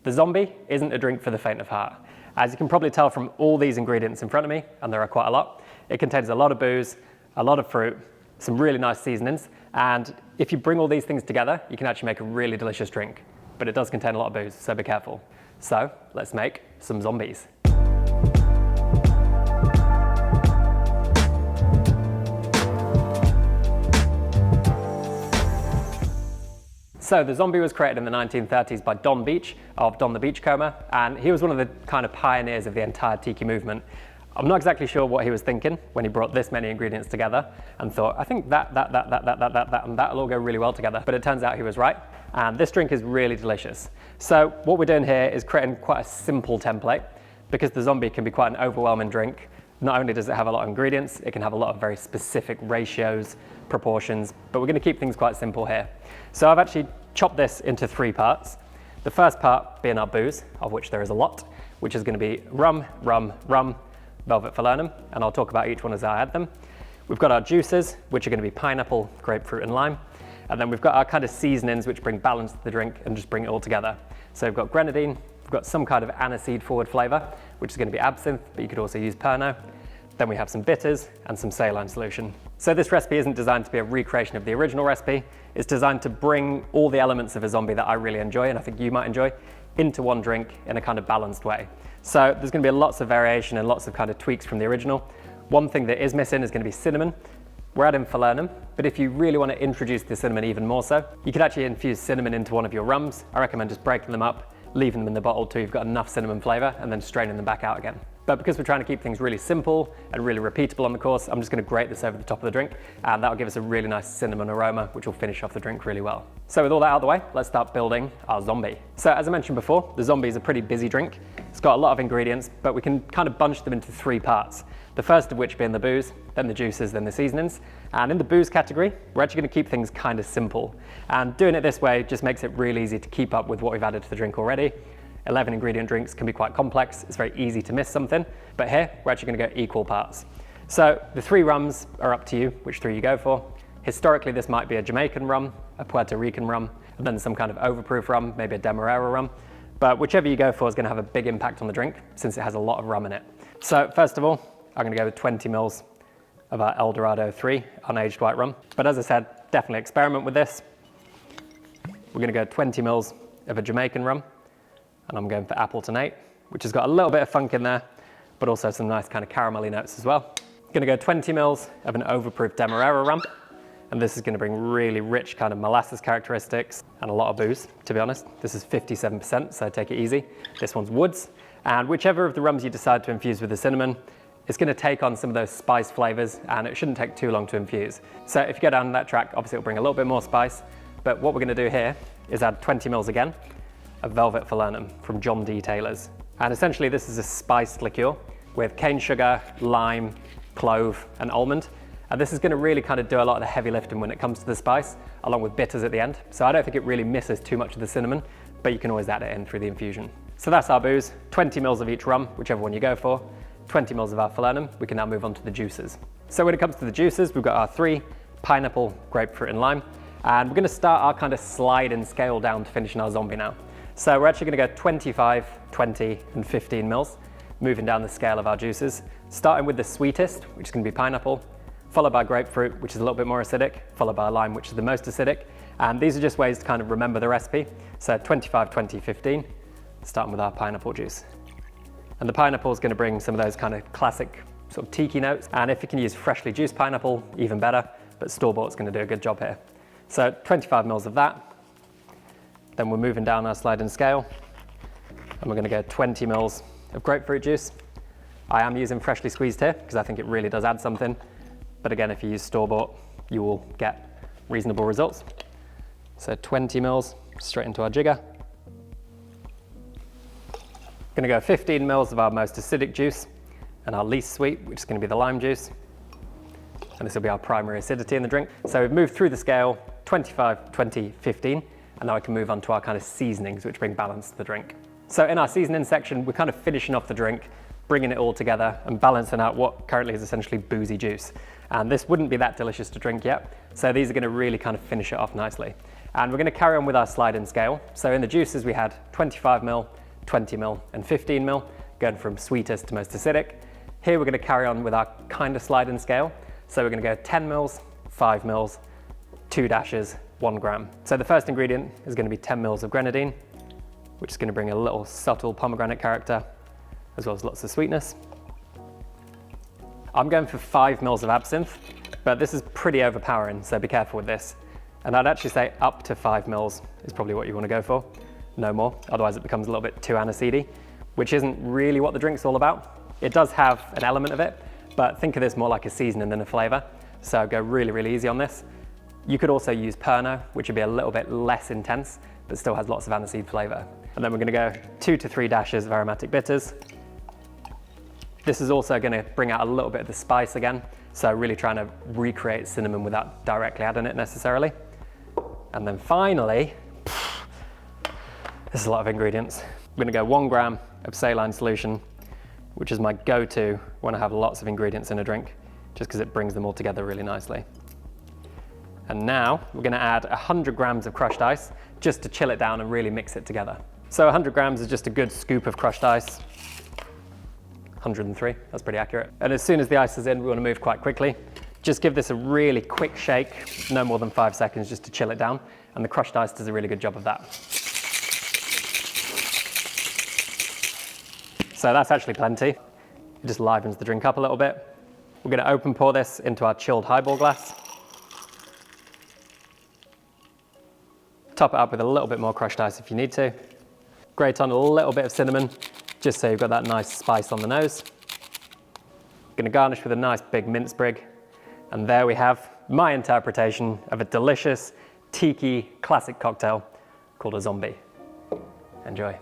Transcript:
The zombie isn't a drink for the faint of heart. As you can probably tell from all these ingredients in front of me, and there are quite a lot, it contains a lot of booze, a lot of fruit, some really nice seasonings, and if you bring all these things together, you can actually make a really delicious drink. But it does contain a lot of booze, so be careful. So let's make some zombies. So the zombie was created in the 1930s by Don Beach of Don the Beachcomber, and he was one of the kind of pioneers of the entire tiki movement. I'm not exactly sure what he was thinking when he brought this many ingredients together and thought, I think that, and that'll all go really well together. But it turns out he was right, and this drink is really delicious. So what we're doing here is creating quite a simple template, because the zombie can be quite an overwhelming drink. Not only does it have a lot of ingredients, it can have a lot of very specific ratios, proportions, but we're going to keep things quite simple here. So I've actually chopped this into 3 parts. The first part being our booze, of which there is a lot, which is going to be rum, velvet falernum, and I'll talk about each one as I add them. We've got our juices, which are going to be pineapple, grapefruit and lime. And then we've got our kind of seasonings, which bring balance to the drink and just bring it all together. So we've got grenadine, we've got some kind of aniseed forward flavour, which is going to be absinthe, but you could also use Pernod. Then we have some bitters and some saline solution. So this recipe isn't designed to be a recreation of the original recipe. It's designed to bring all the elements of a zombie that I really enjoy, and I think you might enjoy, into one drink in a kind of balanced way. So there's going to be lots of variation and lots of kind of tweaks from the original. One thing that is missing is going to be cinnamon. We're adding falernum, but if you really want to introduce the cinnamon even more so, you could actually infuse cinnamon into one of your rums. I recommend just breaking them up, leaving them in the bottle till you've got enough cinnamon flavour, and then straining them back out again. But because we're trying to keep things really simple and really repeatable on the course, I'm just going to grate this over the top of the drink, and that'll give us a really nice cinnamon aroma, which will finish off the drink really well. So with all that out of the way, let's start building our zombie. So as I mentioned before, the zombie is a pretty busy drink. It's got a lot of ingredients, but we can kind of bunch them into 3 parts. The first of which being the booze, then the juices, then the seasonings. And in the booze category, we're actually going to keep things kind of simple. And doing it this way just makes it really easy to keep up with what we've added to the drink already. 11 ingredient drinks can be quite complex. It's very easy to miss something, but here we're actually going to go equal parts. So the 3 rums are up to you, which 3 you go for. Historically, this might be a Jamaican rum, a Puerto Rican rum, and then some kind of overproof rum, maybe a Demerara rum. But whichever you go for is going to have a big impact on the drink since it has a lot of rum in it. So first of all, I'm going to go with 20 mils of our El Dorado 3 unaged white rum. But as I said, definitely experiment with this. We're going to go 20 mils of a Jamaican rum. And I'm going for Appleton 8, which has got a little bit of funk in there, but also some nice kind of caramelly notes as well. Going to go 20 mils of an overproof Demerara rum, and this is going to bring really rich kind of molasses characteristics and a lot of booze, to be honest. This is 57%, so take it easy. This one's woods, and whichever of the rums you decide to infuse with the cinnamon, it's going to take on some of those spice flavors, and it shouldn't take too long to infuse. So if you go down that track, obviously it'll bring a little bit more spice, but what we're going to do here is add 20 mils again of velvet falernum from John D. Taylor's. And essentially this is a spiced liqueur with cane sugar, lime, clove and almond. And this is going to really kind of do a lot of the heavy lifting when it comes to the spice, along with bitters at the end. So I don't think it really misses too much of the cinnamon, but you can always add it in through the infusion. So that's our booze, 20 mils of each rum, whichever one you go for, 20 mils of our falernum. We can now move on to the juices. So when it comes to the juices, we've got our 3, pineapple, grapefruit and lime. And we're going to start our kind of slide and scale down to finishing our zombie now. So we're actually going to go 25, 20 and 15 mils, moving down the scale of our juices, starting with the sweetest, which is going to be pineapple, followed by grapefruit, which is a little bit more acidic, followed by lime, which is the most acidic. And these are just ways to kind of remember the recipe. So 25, 20, 15, starting with our pineapple juice. And the pineapple is going to bring some of those kind of classic sort of tiki notes. And if you can use freshly juiced pineapple, even better, but store-bought is going to do a good job here. So 25 mils of that. Then we're moving down our sliding scale, and we're going to go 20 mils of grapefruit juice. I am using freshly squeezed here because I think it really does add something. But again, if you use store-bought, you will get reasonable results. So 20 mils straight into our jigger. Going to go 15 mils of our most acidic juice and our least sweet, which is going to be the lime juice. And this will be our primary acidity in the drink. So we've moved through the scale, 25, 20, 15. And now I can move on to our kind of seasonings, which bring balance to the drink. So in our seasoning section, we're kind of finishing off the drink, bringing it all together and balancing out what currently is essentially boozy juice. And this wouldn't be that delicious to drink yet. So these are going to really kind of finish it off nicely. And we're going to carry on with our sliding scale. So in the juices we had 25ml, 20ml and 15ml, going from sweetest to most acidic. Here we're going to carry on with our kind of sliding scale. So we're going to go 10 mils, 5 mils, 2 dashes, 1 gram. So the first ingredient is going to be 10 mils of grenadine, which is going to bring a little subtle pomegranate character, as well as lots of sweetness. I'm going for 5 mils of absinthe, but this is pretty overpowering, so be careful with this. And I'd actually say up to 5 mils is probably what you want to go for, no more, otherwise it becomes a little bit too aniseedy, which isn't really what the drink's all about. It does have an element of it, but think of this more like a seasoning than a flavour, so go really, really easy on this. You could also use Pernod, which would be a little bit less intense, but still has lots of aniseed flavour. And then we're going to go 2 to 3 dashes of aromatic bitters. This is also going to bring out a little bit of the spice again, so really trying to recreate cinnamon without directly adding it necessarily. And then finally, this is a lot of ingredients. I'm going to go 1 gram of saline solution, which is my go-to when I have lots of ingredients in a drink, just because it brings them all together really nicely. And now we're going to add 100 grams of crushed ice, just to chill it down and really mix it together. So 100 grams is just a good scoop of crushed ice. 103, that's pretty accurate. And as soon as the ice is in, we want to move quite quickly. Just give this a really quick shake, no more than 5 seconds, just to chill it down. And the crushed ice does a really good job of that. So that's actually plenty. It just livens the drink up a little bit. We're going to open pour this into our chilled highball glass. Top it up with a little bit more crushed ice if you need to. Grate on a little bit of cinnamon, just so you've got that nice spice on the nose. Going to garnish with a nice big mint sprig. And there we have my interpretation of a delicious tiki classic cocktail called a zombie. Enjoy.